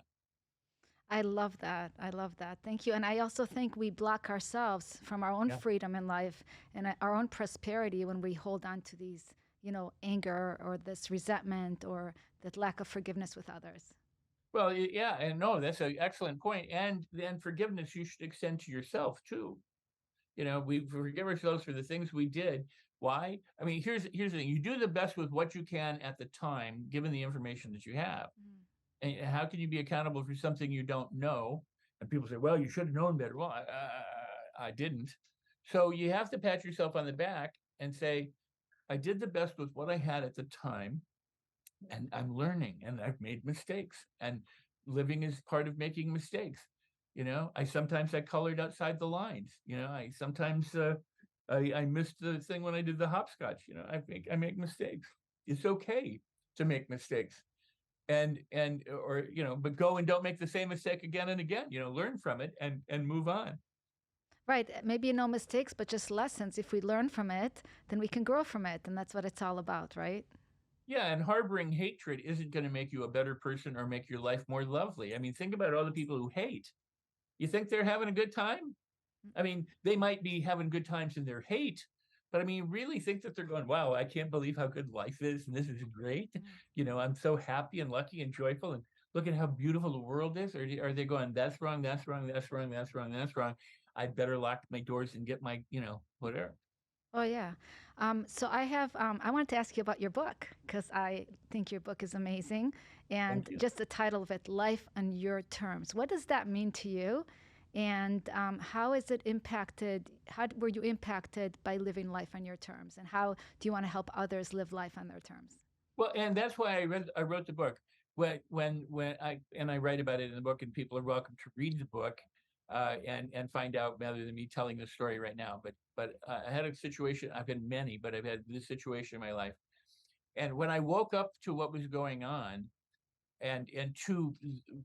I love that. I love that. Thank you. And I also think we block ourselves from our own Yeah. freedom in life and our own prosperity when we hold on to these, anger or this resentment or that lack of forgiveness with others. Well, yeah, and no, that's an excellent point. And then forgiveness you should extend to yourself too. We forgive ourselves for the things we did. Why? I mean, here's the thing: you do the best with what you can at the time, given the information that you have. Mm. And how can you be accountable for something you don't know? And people say, "Well, you should have known better." Well, I didn't. So you have to pat yourself on the back and say, "I did the best with what I had at the time." And I'm learning and I've made mistakes and living is part of making mistakes. I colored outside the lines. I sometimes I missed the thing when I did the hopscotch. I make mistakes. It's okay to make mistakes and or but go and don't make the same mistake again and again. Learn from it and move on. Right. Maybe no mistakes, but just lessons. If we learn from it, then we can grow from it. And that's what it's all about, right? Yeah, and harboring hatred isn't going to make you a better person or make your life more lovely. I mean, think about all the people who hate. You think they're having a good time? I mean, they might be having good times in their hate, but I mean, really think that they're going, wow, I can't believe how good life is. And this is great. I'm so happy and lucky and joyful. And look at how beautiful the world is. Or are they going, that's wrong, that's wrong, that's wrong, that's wrong, that's wrong. I better lock my doors and get my, whatever. Oh, yeah. So I wanted to ask you about your book because I think your book is amazing. And Thank you. just the title of it, Life on Your Terms. What does that mean to you? And how is it impacted? How were you impacted by living life on your terms? And how do you want to help others live life on their terms? Well, and that's why I wrote the book. When I write about it in the book, and people are welcome to read the book, and find out rather than me telling the story right now. But I had a situation. I've had many, but I've had this situation in my life. And when I woke up to what was going on, and to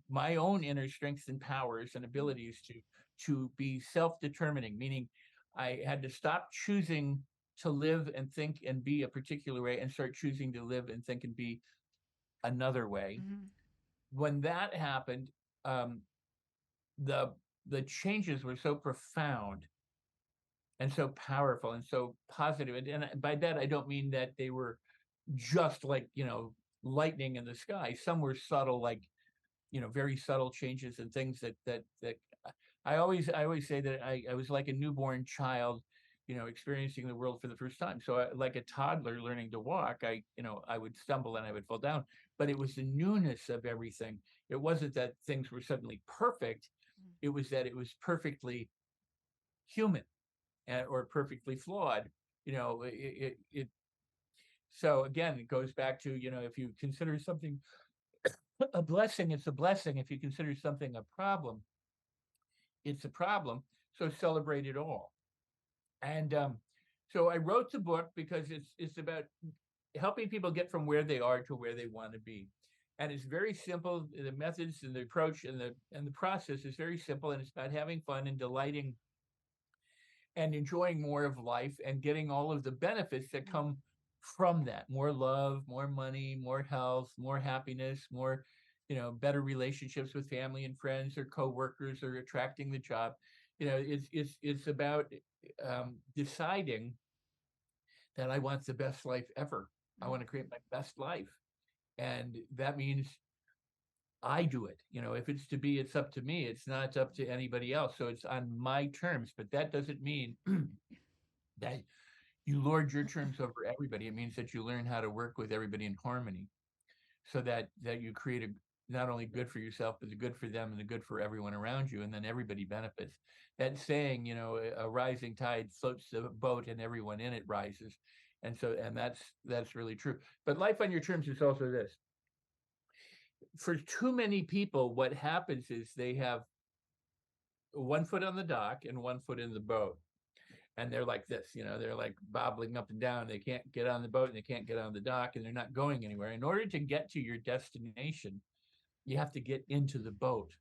my own inner strengths and powers and abilities to be self-determining, meaning I had to stop choosing to live and think and be a particular way and start choosing to live and think and be another way. Mm-hmm. When that happened, um, the the changes were so profound and so powerful and so positive. And by that I don't mean that they were just like lightning in the sky. Some were subtle, like very subtle changes and things that I always say that I was like a newborn child, experiencing the world for the first time. So like a toddler learning to walk, I would stumble and I would fall down, but it was the newness of everything. It wasn't that things were suddenly perfect. It was that it was perfectly human, or perfectly flawed. It so again, it goes back to, if you consider something a blessing, it's a blessing. If you consider something a problem, it's a problem. So celebrate it all. And so I wrote the book because it's about helping people get from where they are to where they want to be. And it's very simple. The methods and the approach and the process is very simple, and it's about having fun and delighting and enjoying more of life and getting all of the benefits that come from that: more love, more money, more health, more happiness, more better relationships with family and friends or coworkers, or attracting the job. It's about deciding that I want the best life ever. I want to create my best life, and that means I do it. If it's to be, it's up to me. It's not up to anybody else. So it's on my terms. But that doesn't mean that you lord your terms over everybody. It means that you learn how to work with everybody in harmony, so that you create a not only good for yourself, but the good for them and the good for everyone around you, and then everybody benefits. That saying, a rising tide floats the boat and everyone in it rises. And that's really true. But life on your terms is also this. For too many people, what happens is they have one foot on the dock and one foot in the boat, and they're like this, they're like bobbling up and down. They can't get on the boat and they can't get on the dock, and they're not going anywhere. In order to get to your destination, you have to get into the boat,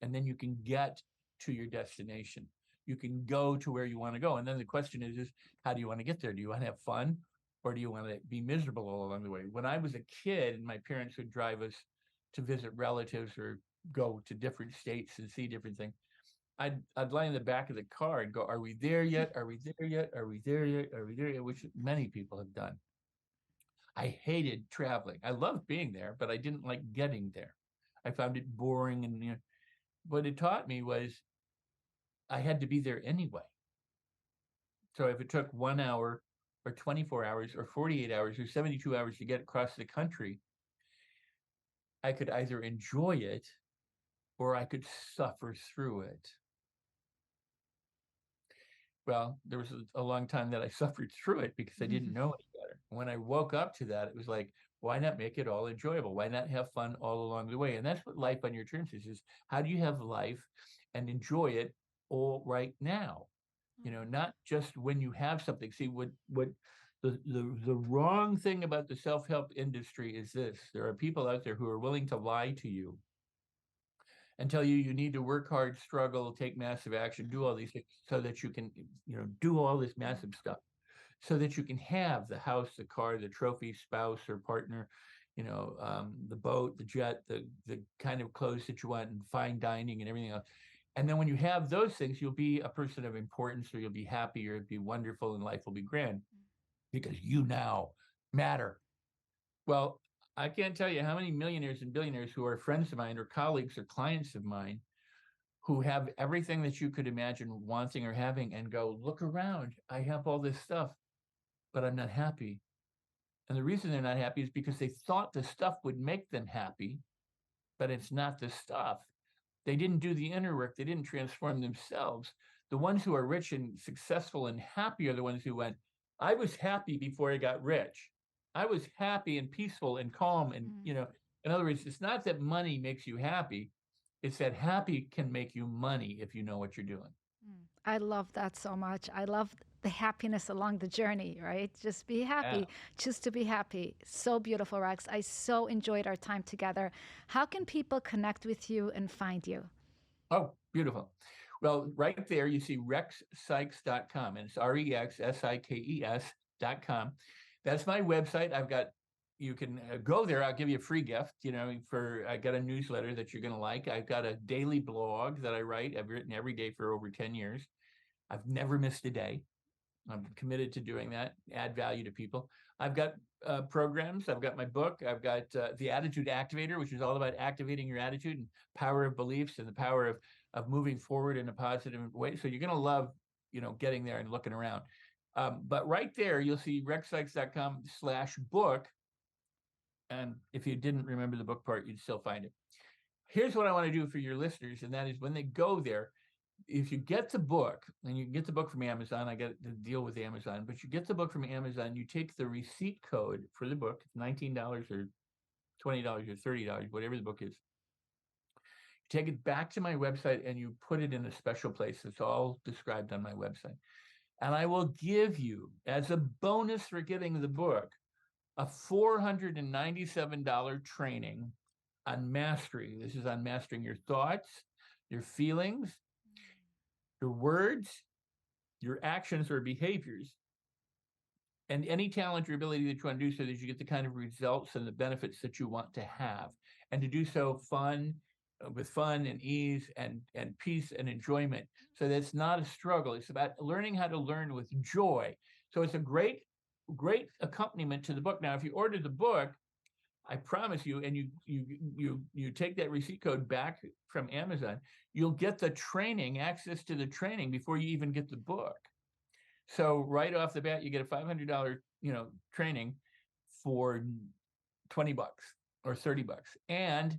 and then you can get to your destination. You can go to where you want to go. And then the question is how do you want to get there? Do you want to have fun, or do you want to be miserable all along the way? When I was a kid and my parents would drive us to visit relatives or go to different states and see different things, I'd lie in the back of the car and go, "Are we there yet? Are we there yet? Are we there yet? Are we there yet?" Which many people have done. I hated traveling. I loved being there, but I didn't like getting there. I found it boring, and what it taught me was I had to be there anyway. So if it took 1 hour or 24 hours or 48 hours or 72 hours to get across the country, I could either enjoy it or I could suffer through it. Well, there was a long time that I suffered through it because I didn't know any better. When I woke up to that, it was like, why not make it all enjoyable? Why not have fun all along the way? And that's what life on your terms is how do you have life and enjoy it all right now? Not just when you have something. See, what the wrong thing about the self-help industry is this: there are people out there who are willing to lie to you and tell you need to work hard, struggle, take massive action, do all these things so that you can, do all this massive stuff so that you can have the house, the car, the trophy spouse or partner, the boat, the jet, the kind of clothes that you want, and fine dining and everything else. And then when you have those things, you'll be a person of importance, or you'll be happy, or it'll be wonderful, and life will be grand because you now matter. Well, I can't tell you how many millionaires and billionaires who are friends of mine or colleagues or clients of mine who have everything that you could imagine wanting or having and go, look around, I have all this stuff, but I'm not happy. And the reason they're not happy is because they thought the stuff would make them happy, but it's not the stuff. They didn't do the inner work. They didn't transform themselves. The ones who are rich and successful and happy are the ones who went, I was happy before I got rich. I was happy and peaceful and calm. And, in other words, it's not that money makes you happy. It's that happy can make you money if you know what you're doing. I love that so much. I love the happiness along the journey, right? Just be Yeah. happy. Choose to be happy. So beautiful, Rex. I so enjoyed our time together. How can people connect with you and find you? Oh, beautiful. Well, right there you see rexsikes.com, and it's REXSIKES.com. That's my website. You can go there. I'll give you a free gift. I got a newsletter that you're going to like. I've got a daily blog that I write. I've written every day for over 10 years. I've never missed a day. I'm committed to doing that, add value to people. I've got programs. I've got my book. I've got the Attitude Activator, which is all about activating your attitude and power of beliefs and the power of moving forward in a positive way. So you're going to love, getting there and looking around. But right there, you'll see rexsikes.com/book. And if you didn't remember the book part, you'd still find it. Here's what I want to do for your listeners, and that is when they go there, if you get the book, and you can get the book from Amazon, I got to deal with Amazon, but you get the book from Amazon, you take the receipt code for the book, $19 or $20 or $30, whatever the book is. You take it back to my website and you put it in a special place. It's all described on my website. And I will give you, as a bonus for getting the book, a $497 training on mastery. This is on mastering your thoughts, your feelings, your words, your actions or behaviors, and any talent or ability that you want to do so that you get the kind of results and the benefits that you want to have. And to do so with fun and ease and peace and enjoyment. So that's not a struggle. It's about learning how to learn with joy. So it's a great accompaniment to the book. Now, if you order the book, I promise you, and you take that receipt code back from Amazon, you'll get the training, access to the training before you even get the book. So right off the bat, you get a $500, training for $20 or $30, and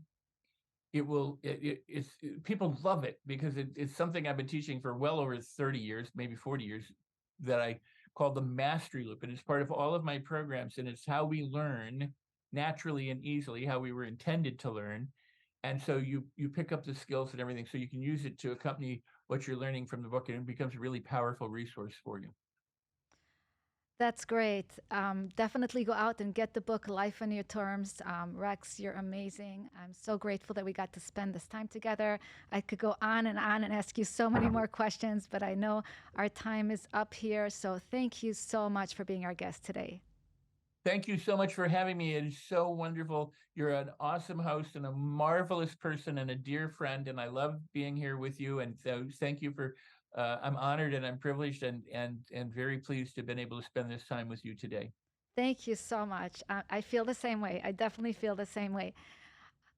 people love it because it's something I've been teaching for well over 30 years, maybe 40 years, that I call the mastery loop, and it's part of all of my programs, and it's how we learn naturally and easily, how we were intended to learn. And so you pick up the skills and everything so you can use it to accompany what you're learning from the book, and it becomes a really powerful resource for you. That's great. Definitely go out and get the book, Life on Your Terms. Rex, you're amazing. I'm so grateful that we got to spend this time together. I could go on and ask you so many more questions, but I know our time is up here. So thank you so much for being our guest today. Thank you so much for having me. It is so wonderful. You're an awesome host and a marvelous person and a dear friend, and I love being here with you. And so thank you for. I'm honored and I'm privileged and very pleased to have been able to spend this time with you today. Thank you so much. I feel the same way. I definitely feel the same way.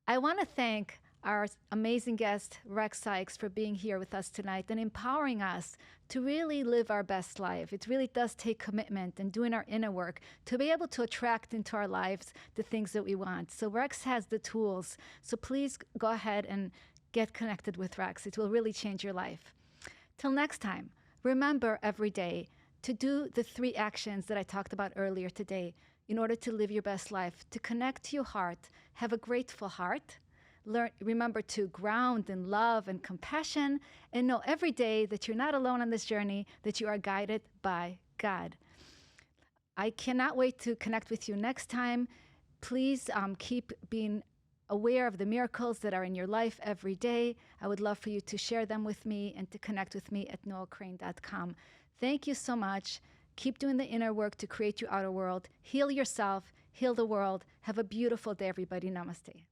I want to thank our amazing guest, Rex Sikes, for being here with us tonight and empowering us to really live our best life. It really does take commitment and doing our inner work to be able to attract into our lives the things that we want. So, Rex has the tools. So, please go ahead and get connected with Rex. It will really change your life. Till next time, remember every day to do the 3 actions that I talked about earlier today in order to live your best life, to connect to your heart, have a grateful heart, remember to ground in love and compassion, and know every day that you're not alone on this journey, that you are guided by God. I cannot wait to connect with you next time. Please keep being aware of the miracles that are in your life every day. I would love for you to share them with me and to connect with me at noacrane.com. Thank you so much. Keep doing the inner work to create your outer world. Heal yourself, heal the world. Have a beautiful day, everybody. Namaste.